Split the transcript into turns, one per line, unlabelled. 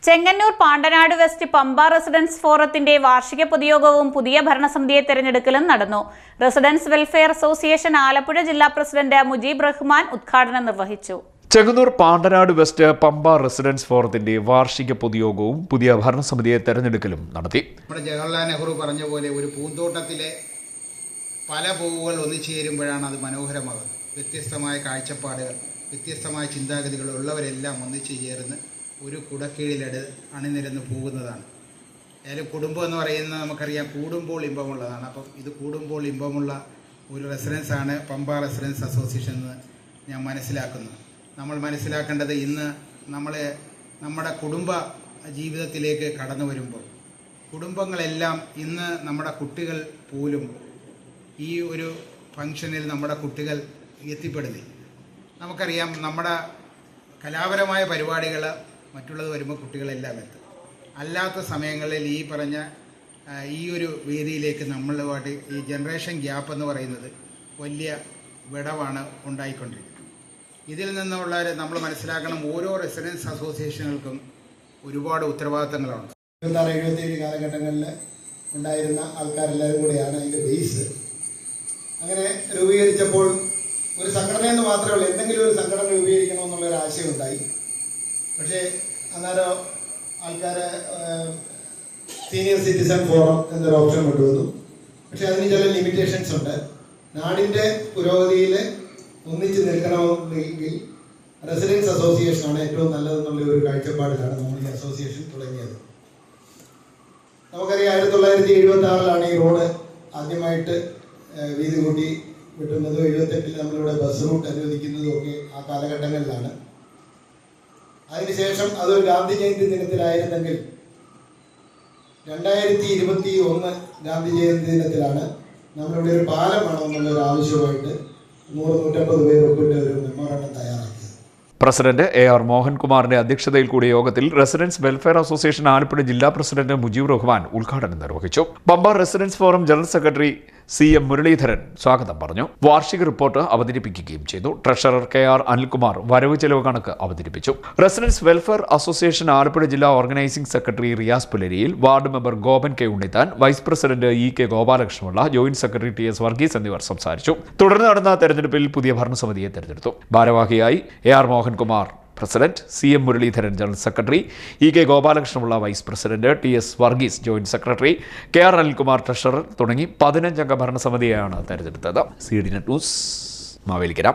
Chengannur Pandanad west Pamba residence ഫോറത്തിന്റെ വാർഷിക പൊതുയോഗവും പുതിയ ഭരണസമിതിയെ തെരഞ്ഞെടുക്കലും നടന്നു. റെസിഡൻസ് വെൽഫെയർ അസോസിയേഷൻ ആലപ്പുഴ ജില്ലാ പ്രസിഡന്റ് മുജീബ് റഹ്മാൻ ഉദ്ഘാടനം നിർവഹിച്ചു.
ചെങ്ങന്നൂർ പാണ്ടനാട് വെസ്റ്റ് പമ്പ റെസിഡൻസ് ഫോറത്തിന്റെ വാർഷിക പൊതുയോഗവും പുതിയ ഭരണസമിതിയെ തെരഞ്ഞെടുക്കലും നടത്തി.
നമ്മുടെ ജവഹർലാൽ നെഹ്റു പറഞ്ഞ പോലെ ഒരു പൂന്തോട്ടത്തിലെ പല പൂവുകൾ ഒന്നിച്ചേരുമ്പോഴാണ് അത് മനോഹരമാകുന്നത്. വ്യത്യസ്തമായ കാഴ്ചപ്പാടുകൾ, വ്യത്യസ്തമായ ചിന്താഗതികൾ ഉള്ളവരെല്ലാം ഒന്നിച്ചു ചേർന്ന് ഒരു കുടക്കീഴിലട് അണിനിരന്ന് പോകുന്നതാണ്. ഏതായാലും കുടുംബം എന്ന് പറയുന്നത് നമുക്കറിയാം, കൂടുമ്പോൾ ഇമ്പമുള്ളതാണ്. അപ്പം ഇത് കൂടുമ്പോൾ ഇമ്പമുള്ള ഒരു റെസിഡൻസാണ് പമ്പ റെസിഡൻസ് അസോസിയേഷൻ എന്ന് ഞാൻ മനസ്സിലാക്കുന്നു. നമ്മൾ മനസ്സിലാക്കേണ്ടത്, ഇന്ന് നമ്മുടെ കുടുംബ ജീവിതത്തിലേക്ക് കടന്നു വരുമ്പോൾ കുടുംബങ്ങളെല്ലാം ഇന്ന് നമ്മുടെ കുട്ടികൾ പോലും ഈ ഒരു ഫംഗ്ഷനിൽ നമ്മുടെ കുട്ടികൾ എത്തിപ്പെടുന്നില്ല. നമുക്കറിയാം, നമ്മുടെ കലാപരമായ പരിപാടികൾ മറ്റുള്ളത് വരുമ്പോൾ കുട്ടികളെല്ലാം എത്തും. അല്ലാത്ത സമയങ്ങളിൽ ഈ പറഞ്ഞ ഈ ഒരു വേദിയിലേക്ക് നമ്മളുമായിട്ട് ഈ ജനറേഷൻ ഗ്യാപ്പ് എന്ന് പറയുന്നത് വലിയ വിടവാണ് ഉണ്ടായിക്കൊണ്ടിരിക്കുന്നത്. ഇതിൽ നിന്നുള്ള നമ്മൾ മനസ്സിലാക്കണം, ഓരോ റെസിഡൻസ് അസോസിയേഷനുകൾക്കും ഒരുപാട് ഉത്തരവാദിത്തങ്ങളുണ്ട്.
76-77 കാലഘട്ടങ്ങളിൽ ഉണ്ടായിരുന്ന ആൾക്കാരെല്ലാവരും കൂടെയാണ് അതിൻ്റെ ബേസ്. അങ്ങനെ രൂപീകരിച്ചപ്പോൾ ഒരു സംഘടനയെന്ന് മാത്രമേ ഉള്ളൂ, എന്തെങ്കിലും ഒരു സംഘടന രൂപീകരിക്കണമെന്നുള്ളൊരു ആശയം ഉണ്ടായി. പക്ഷേ അന്നേരം ആൾക്കാർ സീനിയർ സിറ്റിസൺ ഫോറം എന്നൊരു ഓപ്ഷൻ കൊണ്ടുവന്നു. പക്ഷേ അതിന് ചില ലിമിറ്റേഷൻസ് ഉണ്ട്. നാടിൻ്റെ പുരോഗതിയിൽ ഒന്നിച്ച് നിൽക്കണമെങ്കിൽ റെസിഡൻസ് അസോസിയേഷനാണ് ഏറ്റവും നല്ലതെന്നുള്ള ഒരു കാഴ്ചപ്പാടിലാണ് നമ്മൾ ഈ അസോസിയേഷൻ തുടങ്ങിയത്. നമുക്കറിയാം, 1976 ഈ റോഡ് ആദ്യമായിട്ട് വീതി കൂട്ടി വിട്ടുന്നതും 78 നമ്മളിവിടെ ബസ് റൂട്ട് അനുവദിക്കുന്നതും ഒക്കെ ആ കാലഘട്ടങ്ങളിലാണ്. അതിനുശേഷം അതൊരു ഗാന്ധി ജയന്തി ദിനത്തിലായിരുന്നെങ്കിൽ 2021 ഗാന്ധി ജയന്തി ദിനത്തിലാണ് നമ്മളിവിടെ ഒരു പാലം വേണമെന്നുള്ളൊരു ആവശ്യമായിട്ട് 100-150 പേർ ഒപ്പിട്ട് ഒരു മെമ്മോറാണ്ടം തയ്യാറാക്കിയത്.
പ്രസിഡന്റ് AR മോഹൻകുമാറിന്റെ അധ്യക്ഷതയിൽ കൂടിയ യോഗത്തിൽ റെസിഡൻസ് വെൽഫെയർ അസോസിയേഷൻ ആലപ്പുഴ ജില്ലാ പ്രസിഡന്റ് മുജീബ് റഹ്മാൻ ഉദ്ഘാടനം നിർവഹിച്ചു. Pampa residence forum general secretary CM Muraleedharan സ്വാഗതം പറഞ്ഞു. വാർഷിക റിപ്പോർട്ട് അവതരിപ്പിക്കുകയും ചെയ്തു. ട്രഷറർ KR അനിൽകുമാർ വരവ് ചെലവ് കണക്ക് അവതരിപ്പിച്ചു. റെസിഡൻസ് വെൽഫെയർ അസോസിയേഷൻ ആലപ്പുഴ ജില്ലാ ഓർഗനൈസിംഗ് സെക്രട്ടറി റിയാസ് പുലരിയിൽ, ward member Gopan K Unnithan, vice president EK Gopalakrishnapillai, joint secretary TS Varghese എന്നിവർ സംസാരിച്ചു. തുടർന്ന് നടന്ന തെരഞ്ഞെടുപ്പിൽ പുതിയ ഭരണസമിതിയെ തെരഞ്ഞെടുത്തു. ഭാരവാഹിയായി AR Mohankumar president, CM Muraleedharan general secretary, EK Gopalakrishnapillai vice president, TS Varghese joint secretary, KR Anilkumar treasurer തുടങ്ങി 15 അംഗ ഭരണസമിതിയെയാണ് തെരഞ്ഞെടുത്തത്. CDNet news Mavelikkara.